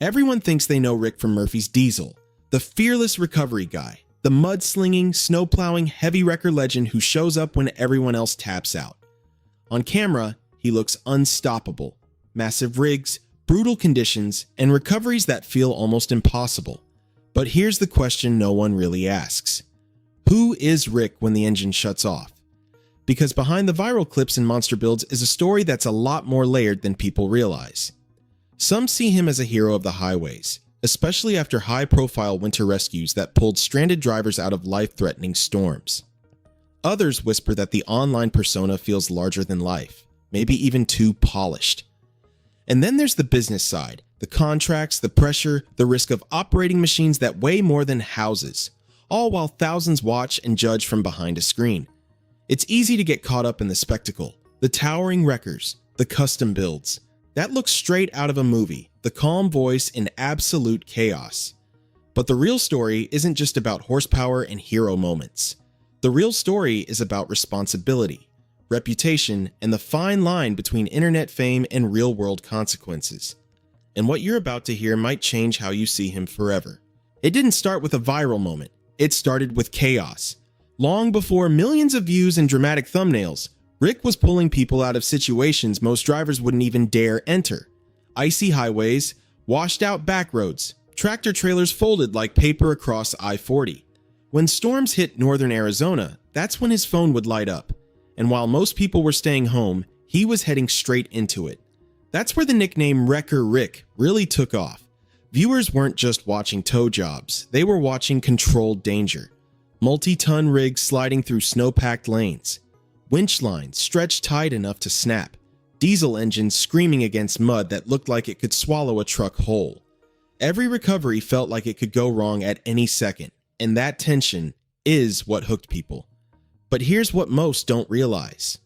Everyone thinks they know Rick from Murphy's Diesel, the fearless recovery guy, the mud-slinging, snow-plowing heavy wrecker legend who shows up when everyone else taps out. On camera, he looks unstoppable. Massive rigs, brutal conditions, and recoveries that feel almost impossible. But here's the question no one really asks. Who is Rick when the engine shuts off? Because behind the viral clips and monster builds is a story that's a lot more layered than people realize. Some see him as a hero of the highways, especially after high-profile winter rescues that pulled stranded drivers out of life-threatening storms. Others whisper that the online persona feels larger than life, maybe even too polished. And then there's the business side, the contracts, the pressure, the risk of operating machines that weigh more than houses, all while thousands watch and judge from behind a screen. It's easy to get caught up in the spectacle, the towering wreckers, the custom builds. That looks straight out of a movie, the calm voice in absolute chaos. But the real story isn't just about horsepower and hero moments. The real story is about responsibility, reputation, and the fine line between internet fame and real-world consequences. And what you're about to hear might change how you see him forever. It didn't start with a viral moment. It started with chaos. Long before millions of views and dramatic thumbnails, Rick was pulling people out of situations most drivers wouldn't even dare enter. Icy highways, washed out back roads, tractor trailers folded like paper across I-40. When storms hit northern Arizona, that's when his phone would light up. And while most people were staying home, he was heading straight into it. That's where the nickname Wrecker Rick really took off. Viewers weren't just watching tow jobs, they were watching controlled danger. Multi-ton rigs sliding through snow-packed lanes. Winch lines stretched tight enough to snap. Diesel engines screaming against mud that looked like it could swallow a truck whole. Every recovery felt like it could go wrong at any second, and that tension is what hooked people. But here's what most don't realize.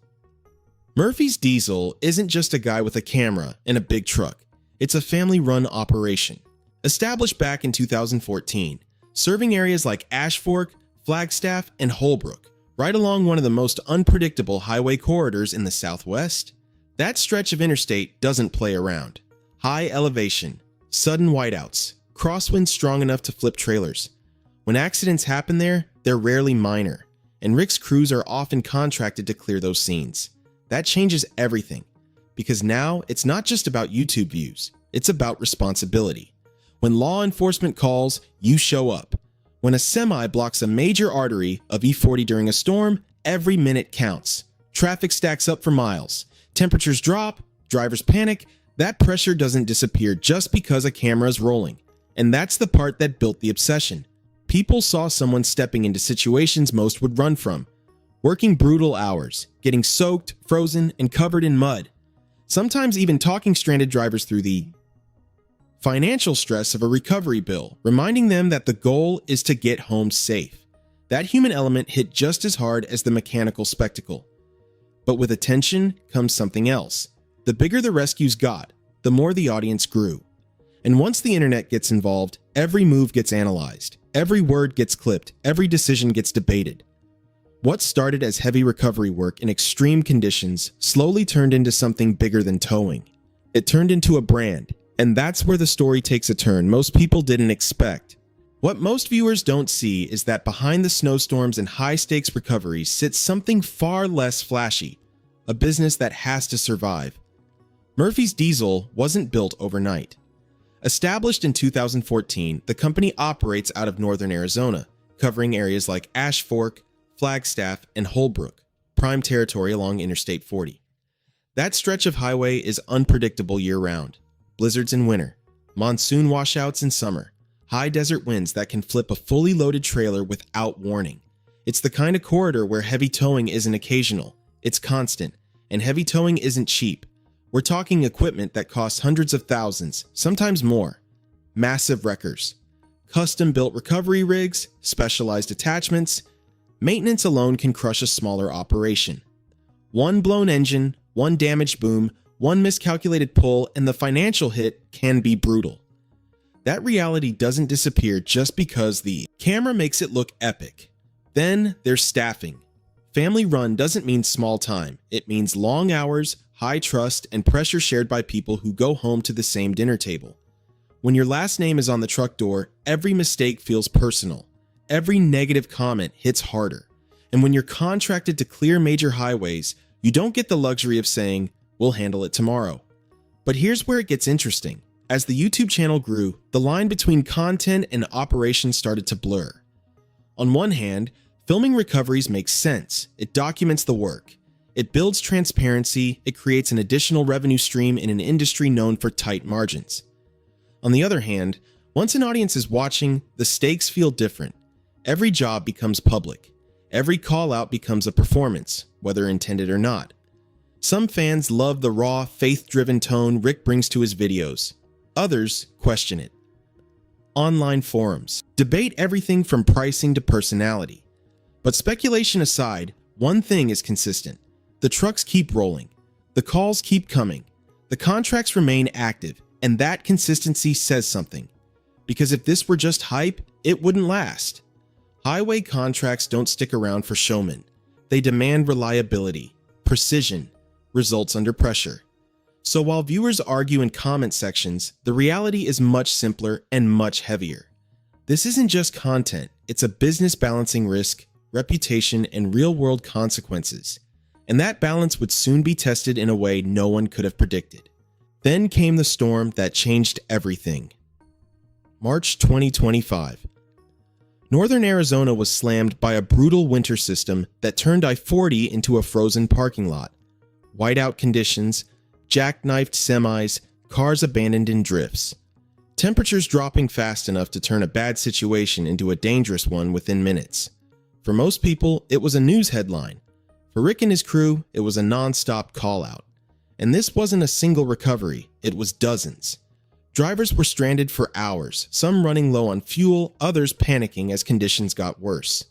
Murphy's Diesel isn't just a guy with a camera and a big truck. It's a family-run operation. Established back in 2014, serving areas like Ash Fork, Flagstaff, and Holbrook, right along one of the most unpredictable highway corridors in the Southwest. That stretch of interstate doesn't play around. High elevation, sudden whiteouts, crosswinds strong enough to flip trailers. When accidents happen there, they're rarely minor, and Rick's crews are often contracted to clear those scenes. That changes everything, because now it's not just about YouTube views, it's about responsibility. When law enforcement calls, you show up. When a semi blocks a major artery of E40 during a storm, every minute counts. Traffic stacks up for miles. Temperatures drop, drivers panic. That pressure doesn't disappear just because a camera's rolling. And that's the part that built the obsession. People saw someone stepping into situations most would run from. Working brutal hours, getting soaked, frozen, and covered in mud. Sometimes even talking stranded drivers through the financial stress of a recovery bill, reminding them that the goal is to get home safe. That human element hit just as hard as the mechanical spectacle. But with attention comes something else. The bigger the rescues got, the more the audience grew. And once the internet gets involved, every move gets analyzed, every word gets clipped, every decision gets debated. What started as heavy recovery work in extreme conditions slowly turned into something bigger than towing. It turned into a brand. And that's where the story takes a turn most people didn't expect. What most viewers don't see is that behind the snowstorms and high-stakes recoveries sits something far less flashy, a business that has to survive. Murphy's Diesel wasn't built overnight. Established in 2014, the company operates out of northern Arizona, covering areas like Ash Fork, Flagstaff, and Holbrook, prime territory along Interstate 40. That stretch of highway is unpredictable year-round. Blizzards in winter, monsoon washouts in summer, high desert winds that can flip a fully loaded trailer without warning. It's the kind of corridor where heavy towing isn't occasional, it's constant, and heavy towing isn't cheap. We're talking equipment that costs hundreds of thousands, sometimes more. Massive wreckers, custom-built recovery rigs, specialized attachments. Maintenance alone can crush a smaller operation. One blown engine, one damaged boom, one miscalculated pull, and the financial hit can be brutal. That reality doesn't disappear just because the camera makes it look epic. Then there's staffing. Family run doesn't mean small time. It means long hours, high trust, and pressure shared by people who go home to the same dinner table. When your last name is on the truck door, every mistake feels personal. Every negative comment hits harder. And when you're contracted to clear major highways, you don't get the luxury of saying, "We'll handle it tomorrow." But here's where it gets interesting. As the YouTube channel grew, the line between content and operation started to blur. On one hand, filming recoveries makes sense. It documents the work. It builds transparency. It creates an additional revenue stream in an industry known for tight margins. On the other hand, once an audience is watching, the stakes feel different. Every job becomes public. Every call-out becomes a performance, whether intended or not. Some fans love the raw, faith-driven tone Rick brings to his videos. Others question it. Online forums debate everything from pricing to personality. But speculation aside, one thing is consistent. The trucks keep rolling. The calls keep coming. The contracts remain active, and that consistency says something. Because if this were just hype, it wouldn't last. Highway contracts don't stick around for showmen. They demand reliability, precision, results under pressure. So while viewers argue in comment sections, the reality is much simpler and much heavier. This isn't just content, it's a business balancing risk, reputation, and real-world consequences. And that balance would soon be tested in a way no one could have predicted. Then came the storm that changed everything. March 2025. Northern Arizona was slammed by a brutal winter system that turned I-40 into a frozen parking lot. Whiteout conditions, jackknifed semis, cars abandoned in drifts. Temperatures dropping fast enough to turn a bad situation into a dangerous one within minutes. For most people, it was a news headline. For Rick and his crew, it was a non-stop call-out. And this wasn't a single recovery, it was dozens. Drivers were stranded for hours, some running low on fuel, others panicking as conditions got worse.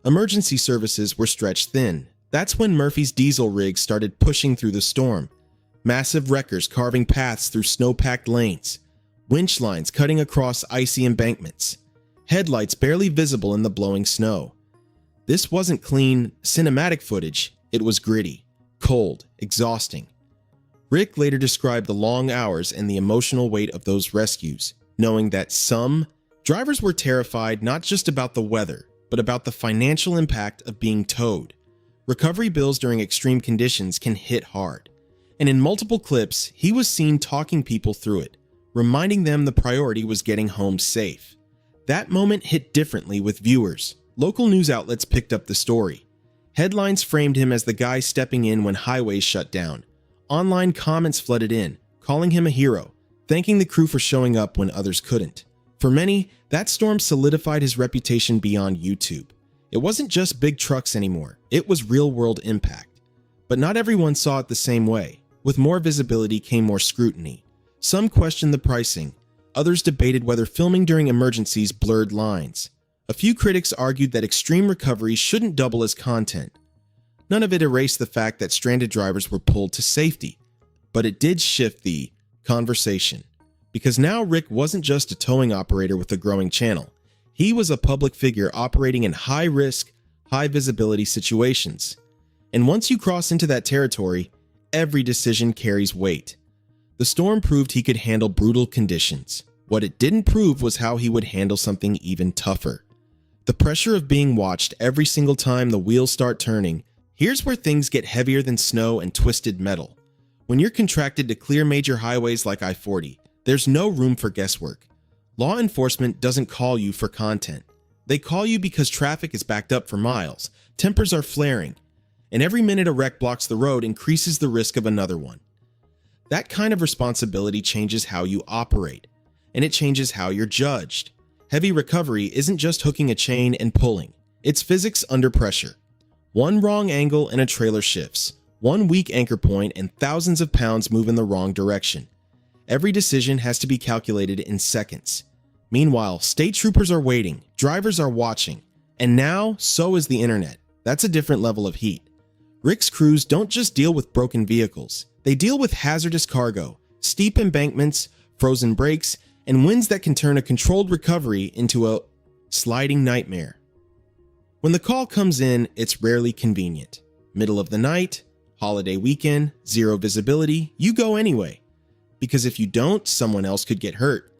Emergency services were stretched thin. That's when Murphy's diesel rig started pushing through the storm. Massive wreckers carving paths through snow-packed lanes. Winch lines cutting across icy embankments. Headlights barely visible in the blowing snow. This wasn't clean, cinematic footage. It was gritty, cold, exhausting. Rick later described the long hours and the emotional weight of those rescues, knowing that some drivers were terrified not just about the weather, but about the financial impact of being towed. Recovery bills during extreme conditions can hit hard. And in multiple clips, he was seen talking people through it, reminding them the priority was getting home safe. That moment hit differently with viewers. Local news outlets picked up the story. Headlines framed him as the guy stepping in when highways shut down. Online comments flooded in, calling him a hero, thanking the crew for showing up when others couldn't. For many, that storm solidified his reputation beyond YouTube. It wasn't just big trucks anymore, it was real-world impact. But not everyone saw it the same way. With more visibility came more scrutiny. Some questioned the pricing. Others debated whether filming during emergencies blurred lines. A few critics argued that extreme recoveries shouldn't double as content. None of it erased the fact that stranded drivers were pulled to safety, but it did shift the conversation. Because now Rick wasn't just a towing operator with a growing channel. He was a public figure operating in high-risk, high-visibility situations. And once you cross into that territory, every decision carries weight. The storm proved he could handle brutal conditions. What it didn't prove was how he would handle something even tougher. The pressure of being watched every single time the wheels start turning. Here's where things get heavier than snow and twisted metal. When you're contracted to clear major highways like I-40, there's no room for guesswork. Law enforcement doesn't call you for content. They call you because traffic is backed up for miles, tempers are flaring, and every minute a wreck blocks the road increases the risk of another one. That kind of responsibility changes how you operate, and it changes how you're judged. Heavy recovery isn't just hooking a chain and pulling. It's physics under pressure. One wrong angle and a trailer shifts. One weak anchor point and thousands of pounds move in the wrong direction. Every decision has to be calculated in seconds. Meanwhile, state troopers are waiting, drivers are watching, and now so is the internet. That's a different level of heat. Rick's crews don't just deal with broken vehicles. They deal with hazardous cargo, steep embankments, frozen brakes, and winds that can turn a controlled recovery into a sliding nightmare. When the call comes in, it's rarely convenient. Middle of the night, holiday weekend, zero visibility, you go anyway. Because if you don't, someone else could get hurt.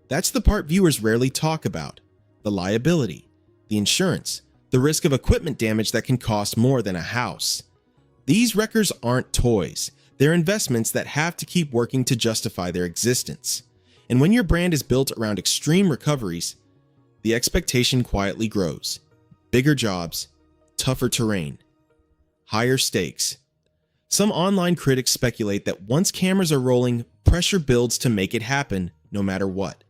That's the part viewers rarely talk about: the liability, the insurance, the risk of equipment damage that can cost more than a house. These wreckers aren't toys. They're investments that have to keep working to justify their existence. And when your brand is built around extreme recoveries, the expectation quietly grows. Bigger jobs, tougher terrain, higher stakes. Some online critics speculate that once cameras are rolling, pressure builds to make it happen, no matter what.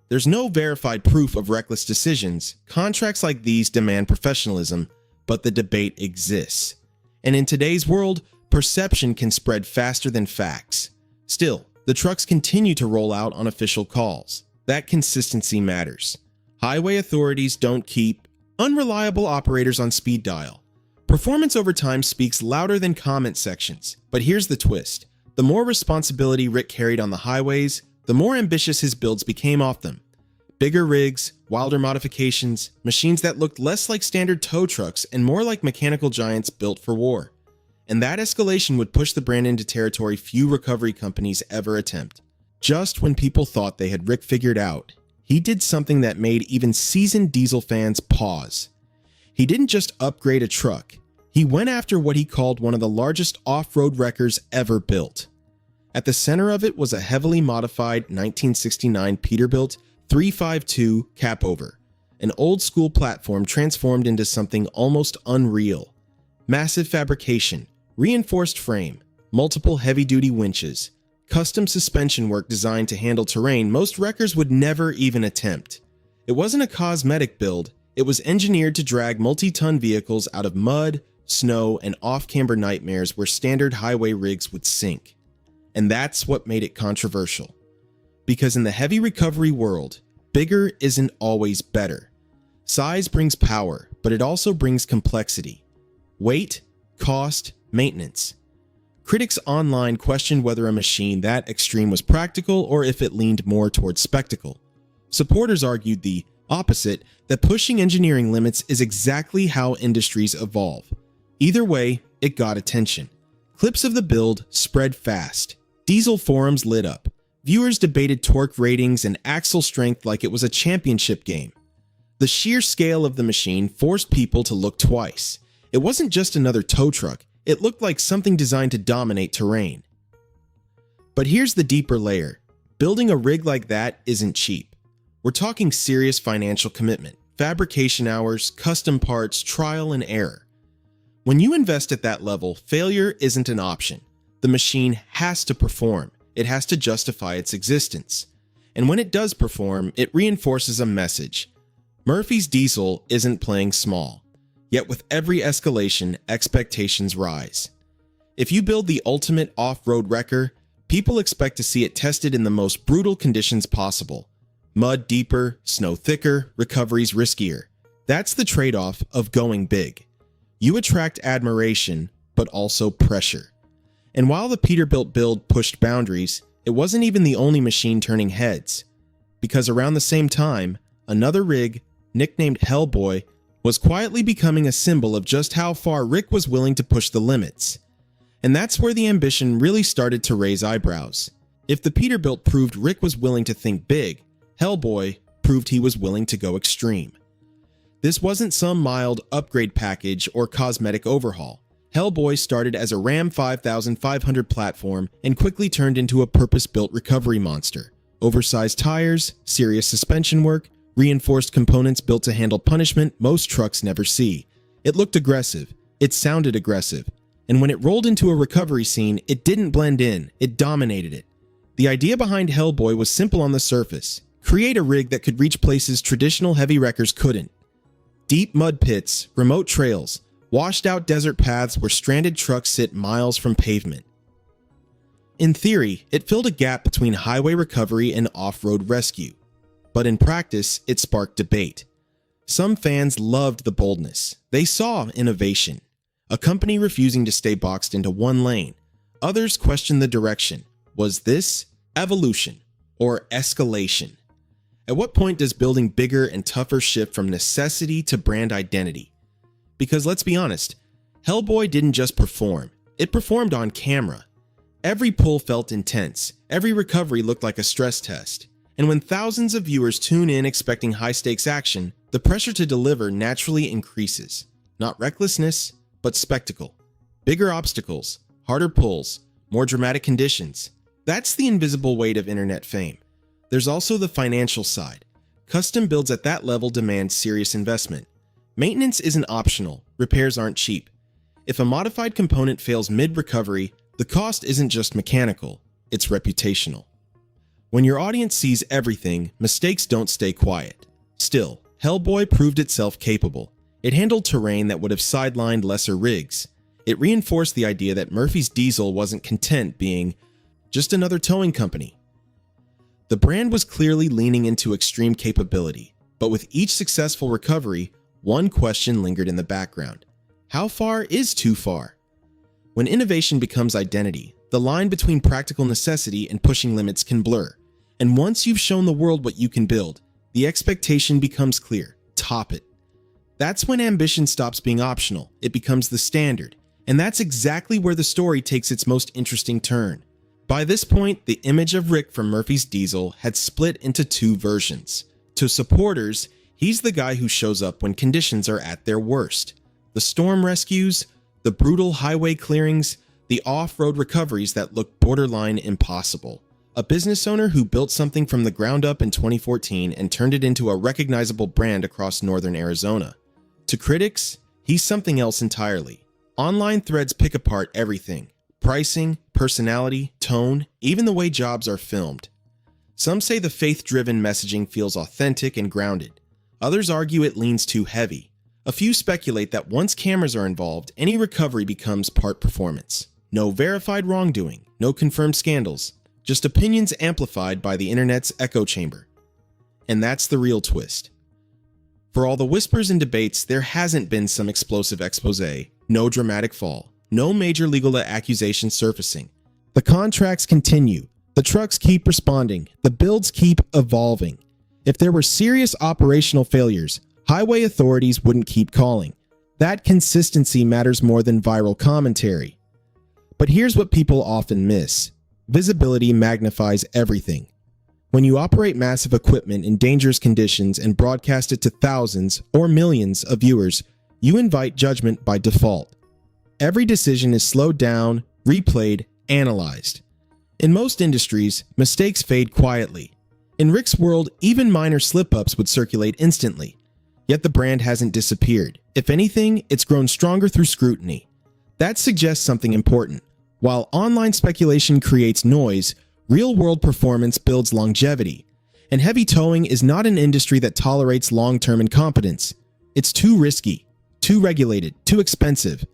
There's no verified proof of reckless decisions. Contracts like these demand professionalism, but the debate exists. And in today's world, perception can spread faster than facts. Still, the trucks continue to roll out on official calls. That consistency matters. Highway authorities don't keep unreliable operators on speed dial. Performance over time speaks louder than comment sections. But here's the twist. The more responsibility Rick carried on the highways, the more ambitious his builds became off them. Bigger rigs, wilder modifications, machines that looked less like standard tow trucks and more like mechanical giants built for war. And that escalation would push the brand into territory few recovery companies ever attempt. Just when people thought they had Rick figured out, he did something that made even seasoned diesel fans pause. He didn't just upgrade a truck. He went after what he called one of the largest off-road wreckers ever built. At the center of it was a heavily modified 1969 Peterbilt 352 capover, an old-school platform transformed into something almost unreal. Massive fabrication, reinforced frame, multiple heavy-duty winches, custom suspension work designed to handle terrain most wreckers would never even attempt. It wasn't a cosmetic build, it was engineered to drag multi-ton vehicles out of mud, snow, and off-camber nightmares where standard highway rigs would sink. And that's what made it controversial. Because in the heavy recovery world, bigger isn't always better. Size brings power, but it also brings complexity. Weight, cost, maintenance. Critics online questioned whether a machine that extreme was practical or if it leaned more towards spectacle. Supporters argued the opposite, that pushing engineering limits is exactly how industries evolve. Either way, it got attention. Clips of the build spread fast. Diesel forums lit up. Viewers debated torque ratings and axle strength like it was a championship game. The sheer scale of the machine forced people to look twice. It wasn't just another tow truck, it looked like something designed to dominate terrain. But here's the deeper layer. Building a rig like that isn't cheap. We're talking serious financial commitment, fabrication hours, custom parts, trial and error. When you invest at that level, failure isn't an option. The machine has to perform. It has to justify its existence. And when it does perform, it reinforces a message. Murphy's Diesel isn't playing small. Yet with every escalation, expectations rise. If you build the ultimate off-road wrecker, people expect to see it tested in the most brutal conditions possible. Mud deeper, snow thicker, recoveries riskier. That's the trade-off of going big. You attract admiration, but also pressure. And while the Peterbilt build pushed boundaries, it wasn't even the only machine turning heads. Because around the same time, another rig, nicknamed Hellboy, was quietly becoming a symbol of just how far Rick was willing to push the limits. And that's where the ambition really started to raise eyebrows. If the Peterbilt proved Rick was willing to think big, Hellboy proved he was willing to go extreme. This wasn't some mild upgrade package or cosmetic overhaul. Hellboy started as a Ram 5500 platform and quickly turned into a purpose-built recovery monster. Oversized tires, serious suspension work, reinforced components built to handle punishment most trucks never see. It looked aggressive. It sounded aggressive. And when it rolled into a recovery scene, it didn't blend in. It dominated it. The idea behind Hellboy was simple on the surface. Create a rig that could reach places traditional heavy wreckers couldn't. Deep mud pits, remote trails, washed-out desert paths where stranded trucks sit miles from pavement. In theory, it filled a gap between highway recovery and off-road rescue. But in practice, it sparked debate. Some fans loved the boldness. They saw innovation. A company refusing to stay boxed into one lane. Others questioned the direction. Was this evolution or escalation? At what point does building bigger and tougher shift from necessity to brand identity? Because let's be honest, Hellboy didn't just perform, it performed on camera. Every pull felt intense, every recovery looked like a stress test, And when thousands of viewers tune in expecting high-stakes action, the pressure to deliver naturally increases. Not recklessness, but spectacle. Bigger obstacles, harder pulls, more dramatic conditions. That's the invisible weight of internet fame. There's also the financial side. Custom builds at that level demand serious investment. Maintenance isn't optional, repairs aren't cheap. If a modified component fails mid-recovery, the cost isn't just mechanical, it's reputational. When your audience sees everything, mistakes don't stay quiet. Still, Hellboy proved itself capable. It handled terrain that would have sidelined lesser rigs. It reinforced the idea that Murphy's Diesel wasn't content being just another towing company. The brand was clearly leaning into extreme capability, but with each successful recovery, one question lingered in the background. How far is too far? When innovation becomes identity, the line between practical necessity and pushing limits can blur. And once you've shown the world what you can build, the expectation becomes clear. Top it. That's when ambition stops being optional. It becomes the standard. And that's exactly where the story takes its most interesting turn. By this point, the image of Rick from Murphy's Diesel had split into two versions. To supporters, he's the guy who shows up when conditions are at their worst. The storm rescues, the brutal highway clearings, the off-road recoveries that look borderline impossible. A business owner who built something from the ground up in 2014 and turned it into a recognizable brand across northern Arizona. To critics, he's something else entirely. Online threads pick apart everything. Pricing, personality, tone, even the way jobs are filmed. Some say the faith-driven messaging feels authentic and grounded. Others argue it leans too heavy. A few speculate that once cameras are involved, any recovery becomes part performance. No verified wrongdoing, no confirmed scandals, just opinions amplified by the internet's echo chamber. And that's the real twist. For all the whispers and debates, there hasn't been some explosive expose, no dramatic fall, no major legal accusations surfacing. The contracts continue, the trucks keep responding, the builds keep evolving. If there were serious operational failures, highway authorities wouldn't keep calling. That consistency matters more than viral commentary. But here's what people often miss. Visibility magnifies everything. When you operate massive equipment in dangerous conditions and broadcast it to thousands or millions of viewers, you invite judgment by default. Every decision is slowed down, replayed, analyzed. In most industries, mistakes fade quietly. In Rick's world, even minor slip-ups would circulate instantly. Yet the brand hasn't disappeared. If anything, it's grown stronger through scrutiny. That suggests something important. While online speculation creates noise, real-world performance builds longevity. And heavy towing is not an industry that tolerates long-term incompetence. It's too risky, too regulated, too expensive.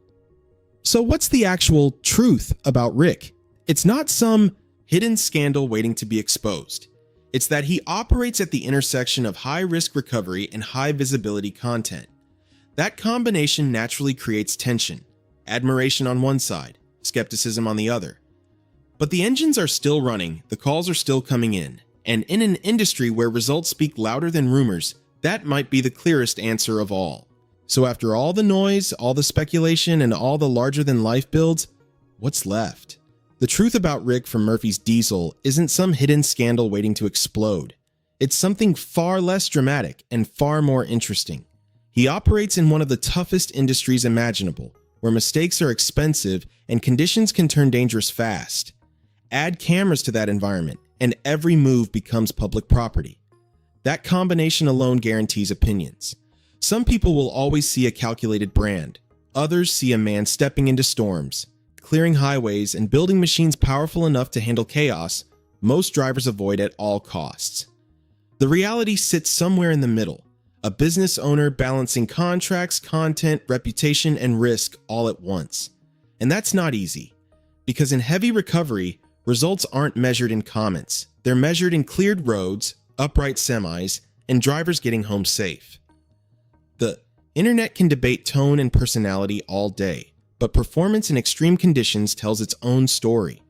So what's the actual truth about Rick? It's not some hidden scandal waiting to be exposed. It's that he operates at the intersection of high-risk recovery and high-visibility content. That combination naturally creates tension, admiration on one side, skepticism on the other. But the engines are still running, the calls are still coming in, and in an industry where results speak louder than rumors, that might be the clearest answer of all. So after all the noise, all the speculation, and all the larger-than-life builds, what's left? The truth about Rick from Murphy's Diesel isn't some hidden scandal waiting to explode. It's something far less dramatic and far more interesting. He operates in one of the toughest industries imaginable, where mistakes are expensive and conditions can turn dangerous fast. Add cameras to that environment, and every move becomes public property. That combination alone guarantees opinions. Some people will always see a calculated brand. Others see a man stepping into storms, clearing highways, and building machines powerful enough to handle chaos most drivers avoid at all costs. The reality sits somewhere in the middle, a business owner balancing contracts, content, reputation, and risk all at once. And that's not easy, because in heavy recovery, results aren't measured in comments. They're measured in cleared roads, upright semis, and drivers getting home safe. The internet can debate tone and personality all day, but performance in extreme conditions tells its own story.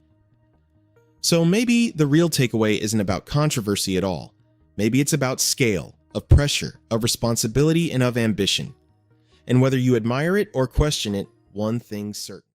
So maybe the real takeaway isn't about controversy at all. Maybe it's about scale, of pressure, of responsibility, and of ambition. And whether you admire it or question it, one thing's certain.